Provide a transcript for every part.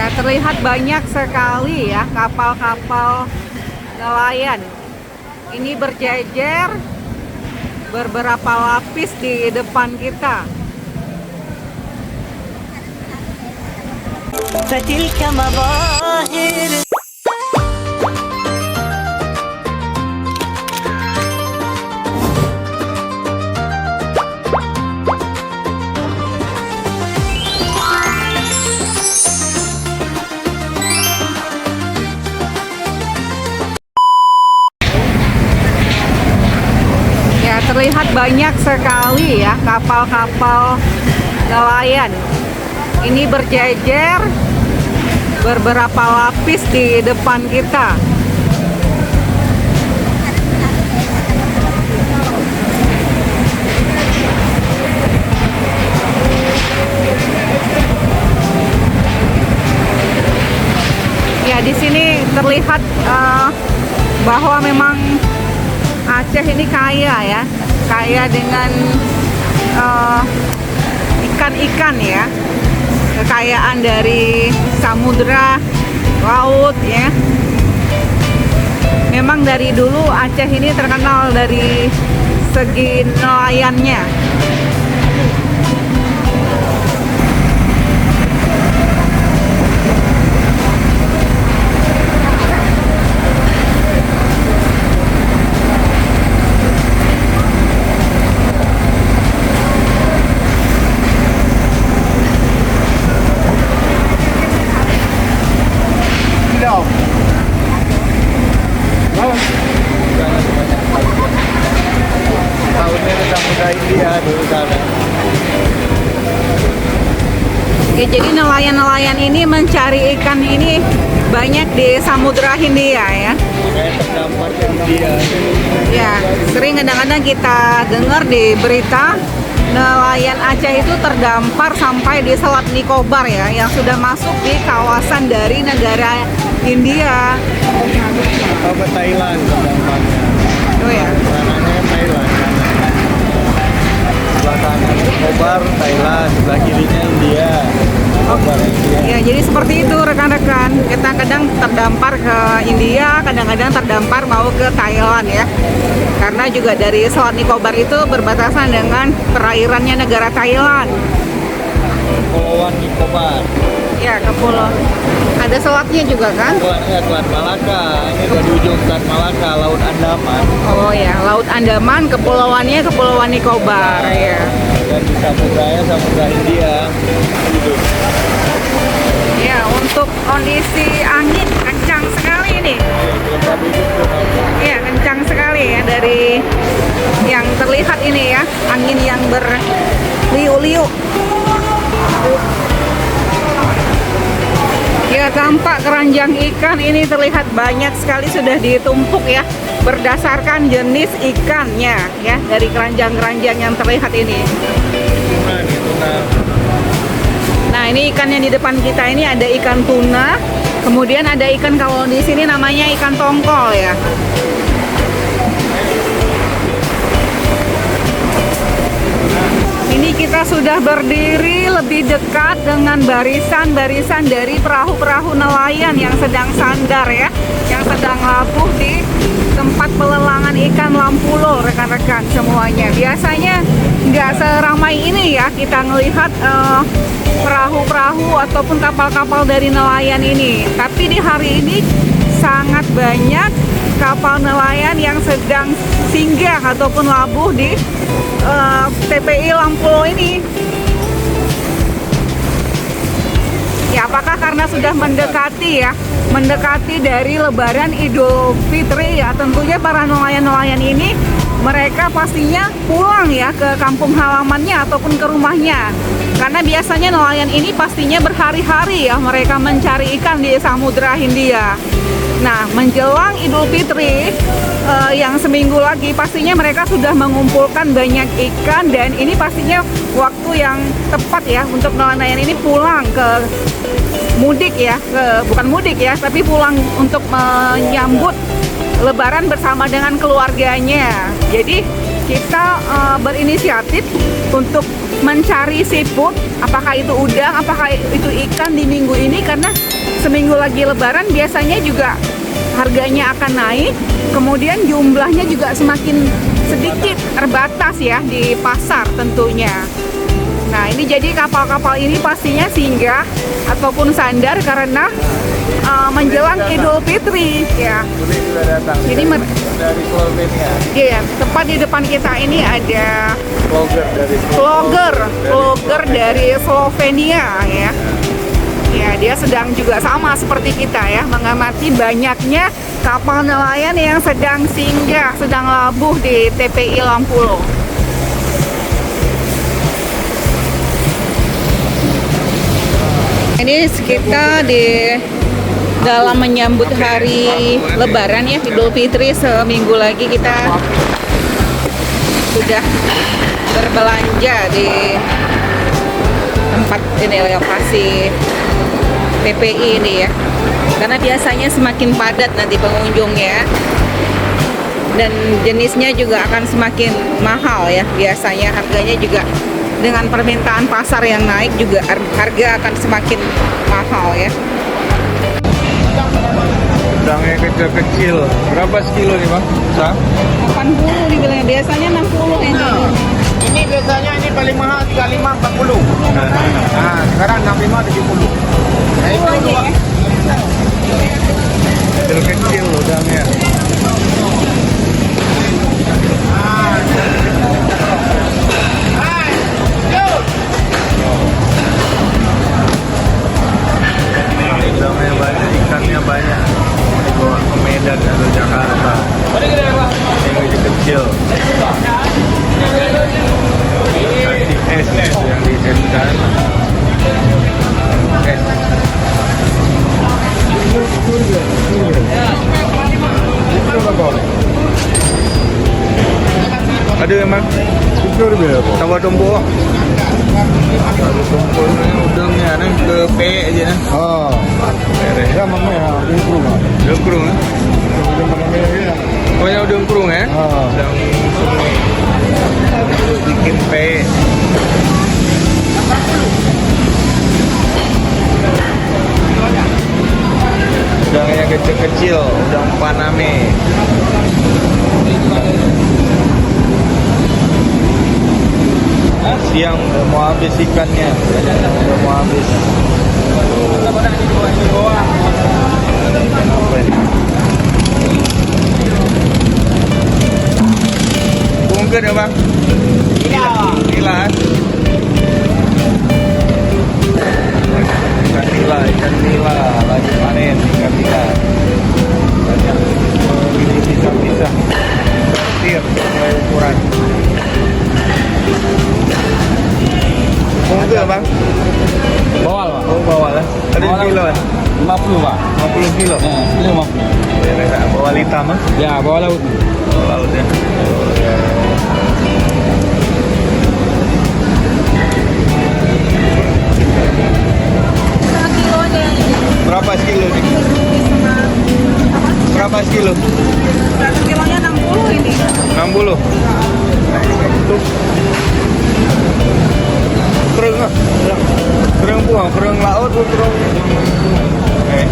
Ya, terlihat banyak sekali ya kapal-kapal nelayan. Ini berjejer beberapa lapis di depan kita. فتلك مظاهر. Ya, terlihat banyak sekali ya kapal-kapal nelayan. Ini berjejer beberapa lapis di depan kita. Ya, di sini terlihat bahwa memang Aceh ini kaya ya, kaya dengan ikan-ikan ya, kekayaan dari samudra, laut ya. Memang dari dulu Aceh ini terkenal dari segi nelayannya. Tahunnya ke Samudra India dulu sana. Ya, jadi nelayan-nelayan ini mencari ikan ini banyak di Samudra Hindia ya. Kayak terdampar ke India. Ya, sering kadang-kadang kita dengar di berita nelayan Aceh itu terdampar sampai di Selat Nicobar ya, yang sudah masuk di kawasan dari negara India. Atau ke Thailand terdamparnya. Oh ya. Sananya Thailand. Sebelah kanan Nicobar Thailand, sebelah kirinya India. Nicobar India. Ya, jadi seperti itu rekan-rekan. Kita kadang terdampar ke India, kadang-kadang terdampar mau ke Thailand ya. Karena juga dari Selat Nicobar itu berbatasan dengan perairannya negara Thailand. Kepulauan Nicobar. Ya, ke pulau. Ada selatnya juga kan? Kepulauannya Selat Malaka. Ini dari ujung Selat Malaka, Laut Andaman. Oh ya, Laut Andaman, kepulauannya Kepulauan Nicobar ya. Dan di Samudranya Samudra India. Gitu. Ya, untuk kondisi angin kencang sekali ini. Ya, kencang sekali ya dari yang terlihat ini ya, angin yang berliu-liu. Ya, tampak keranjang ikan ini terlihat banyak sekali sudah ditumpuk ya, berdasarkan jenis ikannya ya, dari keranjang-keranjang yang terlihat ini. Tuna nih, tuna. Nah, ini ikan yang di depan kita ini ada ikan tuna, kemudian ada ikan, kalau di sini namanya ikan tongkol ya. Ini kita sudah berdiri lebih dekat dengan barisan-barisan dari perahu-perahu nelayan yang sedang sandar ya, yang sedang labuh di tempat pelelangan ikan Lampulo rekan-rekan semuanya. Biasanya nggak seramai ini ya kita melihat perahu-perahu ataupun kapal-kapal dari nelayan ini. Tapi di hari ini sangat banyak kapal nelayan yang sedang singgah ataupun labuh di TPI Lampulo ini. Ya, apakah karena sudah mendekati dari Lebaran Idul Fitri ya, tentunya para nelayan-nelayan ini mereka pastinya pulang ya ke kampung halamannya ataupun ke rumahnya. Karena biasanya nelayan ini pastinya berhari-hari ya mereka mencari ikan di Samudra Hindia. Nah, menjelang Idul Fitri yang seminggu lagi, pastinya mereka sudah mengumpulkan banyak ikan, dan ini pastinya waktu yang tepat ya untuk nelayan ini pulang ke mudik ya, bukan mudik ya, tapi pulang untuk menyambut Lebaran bersama dengan keluarganya. Jadi kita berinisiatif untuk mencari seafood, apakah itu udang, apakah itu ikan di minggu ini, karena seminggu lagi Lebaran biasanya juga harganya akan naik, kemudian jumlahnya juga semakin sedikit, terbatas ya di pasar tentunya. Nah, ini jadi kapal-kapal ini pastinya singgah ataupun sandar karena menjelang Idul Fitri ya. Kuning sudah datang. Jadi dari Slovenia. iya, tepat di depan kita ini ada vlogger dari Slovenia ya. Ya, dia sedang juga sama seperti kita ya, mengamati banyaknya kapal nelayan yang sedang singgah, sedang labuh di TPI Lampulo. Ini kita di dalam menyambut hari Lebaran ya, Idul Fitri, seminggu lagi kita sudah berbelanja di tempat ini, lokasi TPI ini ya, karena biasanya semakin padat nanti pengunjungnya dan jenisnya juga akan semakin mahal ya, biasanya harganya juga dengan permintaan pasar yang naik juga harga akan semakin mahal ya. Udangnya kecil-kecil. Berapa sekilo nih Bang? 80 dibilangnya, biasanya 60 ini. Ini biasanya ini paling mahal 35 40. Nah, sekarang 65 70. Nah, itu dua. Kecil-kecil udangnya. Udangnya banyak, ikannya banyak. Dibawa ke Medan atau Jakarta. Yang kecil. Kasih es yang dieskan. Es. Ada emang? Tawa tumpuk. Tawa tumpuk ni udangnya ni ke pe aja nah. Oh. Beres. Ya mama ya, ini kurung. Udang kurung. Oh ya udang kurung ya? Udang sungai. Bikin pe. Udang yang kecil-kecil, udang paname. Siang udah mau habis ikannya, udah mau habis. Kenapa ini? Bungkus ya Bang? Gila. Ikan nila lagi panen ikan nila. Banyak ini pisah-pisah. Sortir sesuai ukuran. Bungkus Bang? Bawal, Pak. Oh bawal lah. Ada kilo kan? 50, Pak. 50 kilo. Ini 50. Ya, bawal hitam ah? Ya, bawal laut. Bawal laut ya. Oh, ya. Berapa kilo nih? Berapa kilo? 1 kilonya 60 ini. 60. Untuk kereng ah. Kereng buang, kereng laut atau kereng sungai?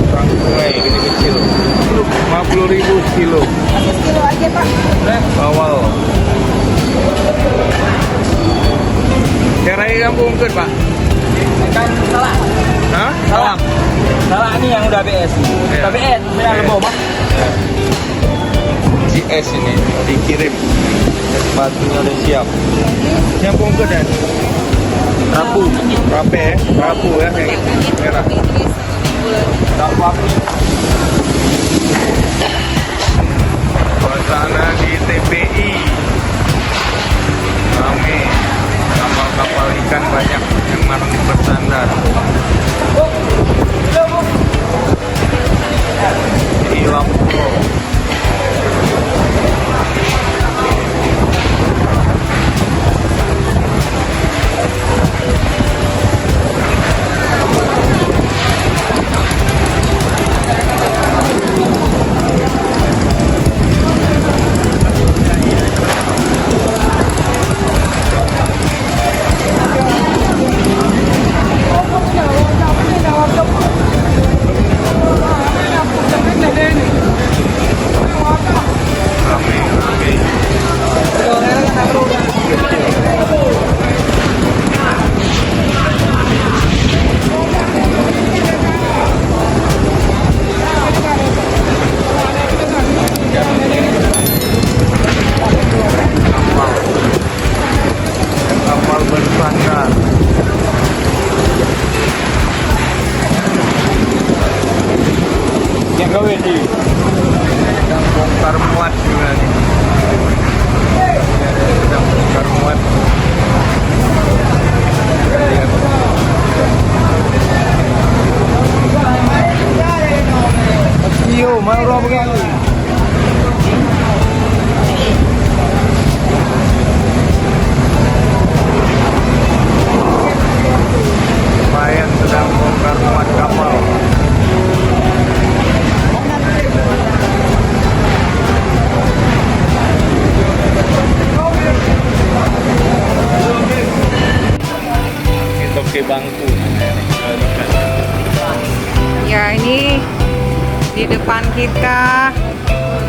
Kereng sungai gini kecil. 50.000 kilo. 100 kilo aja Pak. Bawal. Cara ikan bungkus Pak? Kan salah. Hah? Salah. Salah ini yang udah BS. Iya. Udah BS, saya lebih Pak. GS ini dikirim. Sepatunya udah siap. Yang bungkus dan rapu, rape, rapu ya kayak gitu, merah. Suasana di TPI rame, kapal-kapal ikan banyak yang masih bersandar. Di Lampulo. Toke Bangku namanya. Ya, ini di depan kita.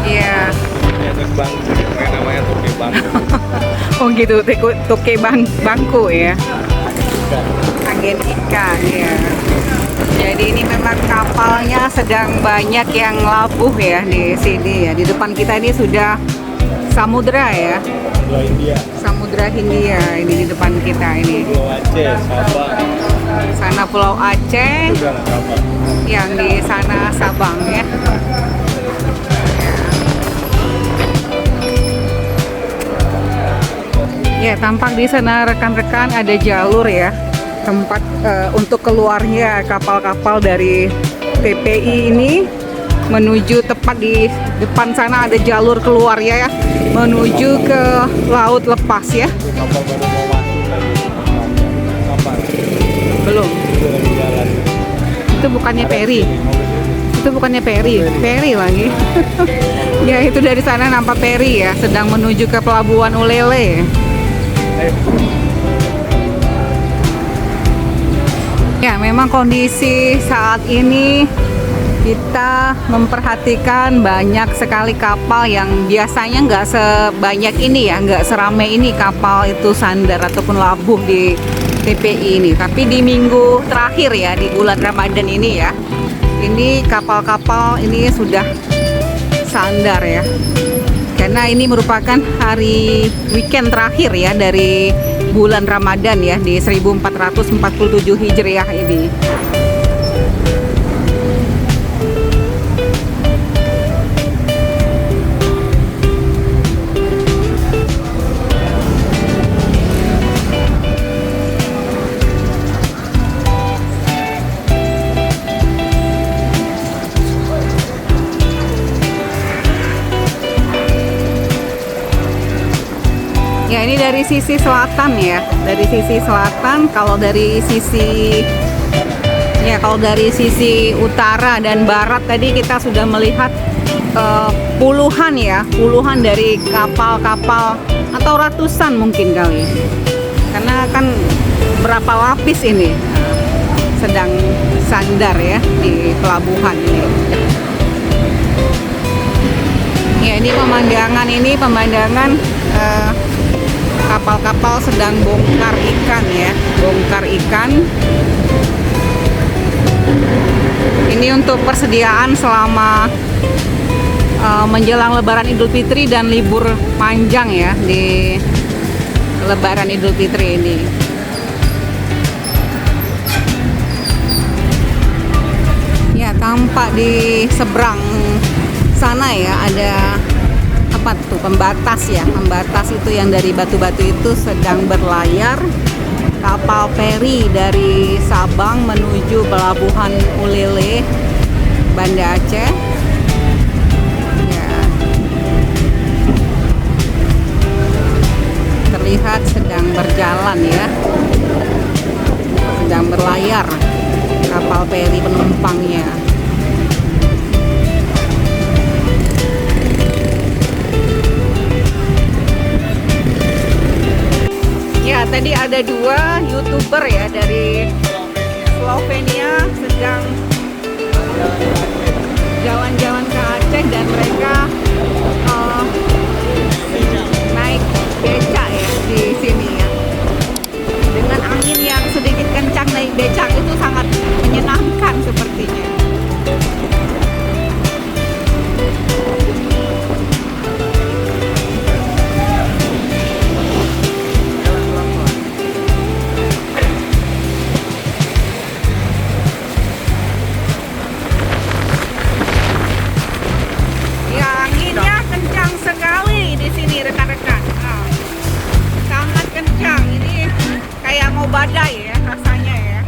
Ya. Ini atas bangku, namanya Toke Bangku. Oh gitu, bangku ya. Agen ikan ya. Jadi ini memang kapalnya sedang banyak yang labuh ya di sini ya. Di depan kita ini sudah samudra ya. Pulau India, Samudra Hindia ini di depan kita ini. Pulau Aceh, Sabang. Sana Pulau Aceh, Juga lah Sabang. yang di sana Sabang ya. Ya, tampak di sana rekan-rekan ada jalur ya, tempat untuk keluarnya kapal-kapal dari TPI ini menuju tepat di depan sana ada jalur keluar ya, menuju ke laut lepas ya. Kapal baru mau masuk lagi. Kapal. Belum. Itu lagi jalan. Itu bukannya ferry. Mobil ini. Itu bukannya ferry lagi. Ya, itu dari sana nampak ferry ya, sedang menuju ke pelabuhan Ulele. Ya, memang kondisi saat ini kita memperhatikan banyak sekali kapal yang biasanya nggak sebanyak ini ya, nggak seramai ini kapal itu sandar ataupun labuh di TPI ini. Tapi di minggu terakhir ya, di bulan Ramadan ini ya, ini kapal-kapal ini sudah sandar ya. Karena ini merupakan hari weekend terakhir ya dari bulan Ramadan ya, di 1447 Hijriah ini. Ya, ini dari sisi selatan ya, dari sisi selatan. Kalau dari sisi utara dan barat tadi kita sudah melihat puluhan dari kapal-kapal atau ratusan mungkin kali, karena kan berapa lapis ini sedang sandar ya di pelabuhan ini. Ya, ini pemandangan kapal-kapal sedang bongkar ikan ya, bongkar ikan. Ini untuk persediaan selama menjelang Lebaran Idul Fitri dan libur panjang ya di Lebaran Idul Fitri ini. Ya, tampak di seberang sana ya ada apa tuh, pembatas ya, pembatas itu yang dari batu-batu itu sedang berlayar kapal feri dari Sabang menuju pelabuhan Ulele, Banda Aceh ya. Terlihat sedang berjalan ya, sedang berlayar kapal feri penumpangnya. Ya, tadi ada 2 YouTuber ya dari Slovenia sedang jalan-jalan ke Aceh dan mereka naik becak ya di sini ya. Dengan angin yang sedikit kencang, naik becak itu sangat menyenangkan sepertinya. Badai ya rasanya ya.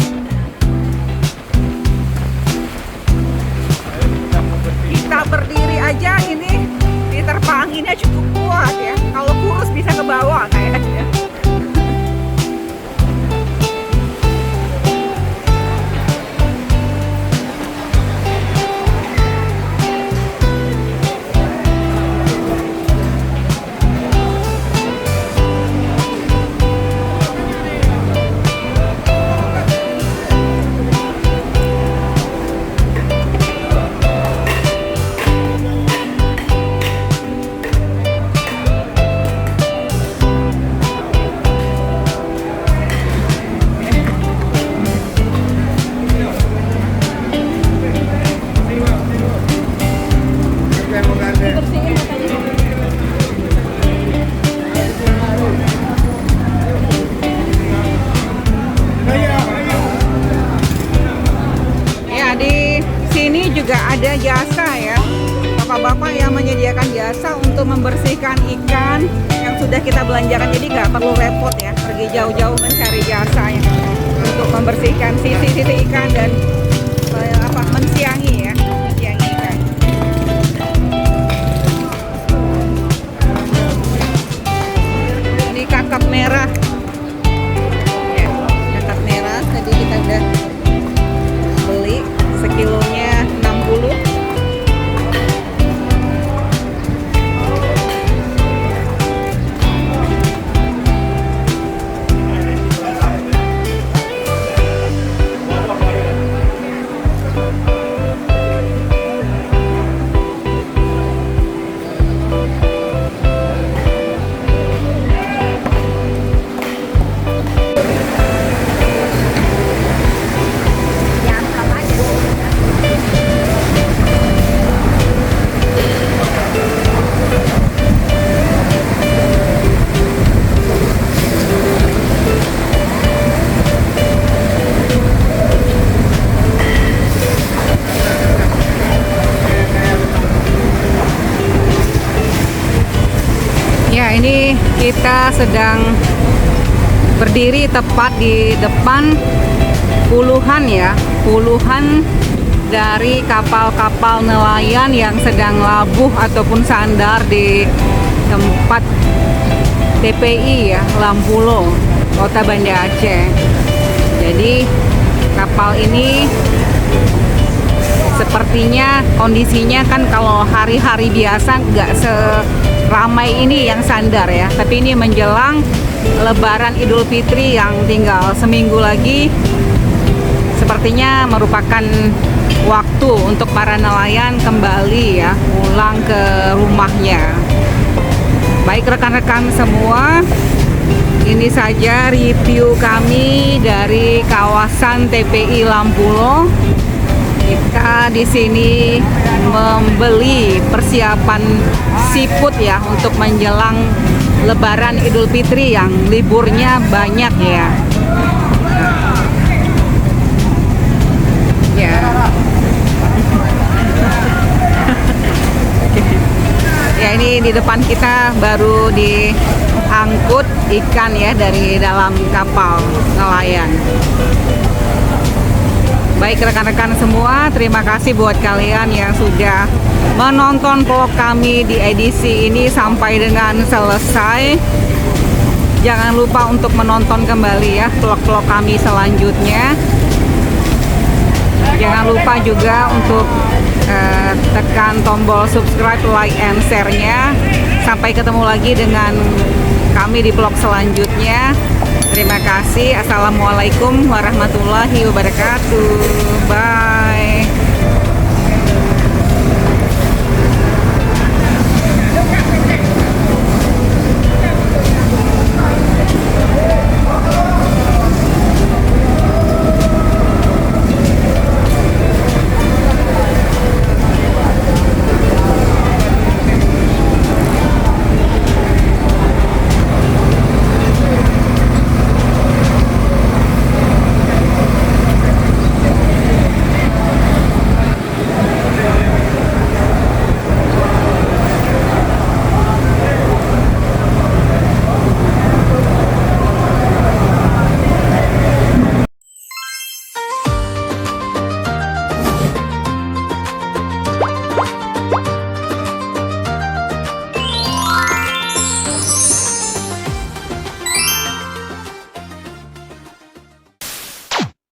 menyediakan jasa untuk membersihkan ikan yang sudah kita belanjakan. Jadi nggak perlu repot ya, pergi jauh-jauh mencari jasa ya, untuk membersihkan sisi-sisi ikan dan mensiangi ya, mensiangi ikan. Ini kakap merah. Ya, kakap merah tadi kita udah beli sekilonya 60. Ya, ini kita sedang berdiri tepat di depan puluhan dari kapal-kapal nelayan yang sedang labuh ataupun sandar di tempat TPI ya, Lampulo, Kota Banda Aceh. Jadi kapal ini sepertinya kondisinya kan kalau hari-hari biasa nggak seramai ini yang sandar ya, tapi ini menjelang Lebaran Idul Fitri yang tinggal seminggu lagi, sepertinya merupakan waktu untuk para nelayan kembali ya, pulang ke rumahnya. Baik rekan-rekan semua, ini saja review kami dari kawasan TPI Lampulo. Kita di sini membeli persiapan siput ya untuk menjelang Lebaran Idul Fitri yang liburnya banyak ya. Ya. Ya, ini di depan kita baru diangkut ikan ya dari dalam kapal nelayan. Baik rekan-rekan semua, terima kasih buat kalian yang sudah menonton vlog kami di edisi ini sampai dengan selesai. Jangan lupa untuk menonton kembali ya vlog-vlog kami selanjutnya. Jangan lupa juga untuk tekan tombol subscribe, like, and share-nya. Sampai ketemu lagi dengan kami di vlog selanjutnya. Terima kasih. Assalamualaikum warahmatullahi wabarakatuh. Bye.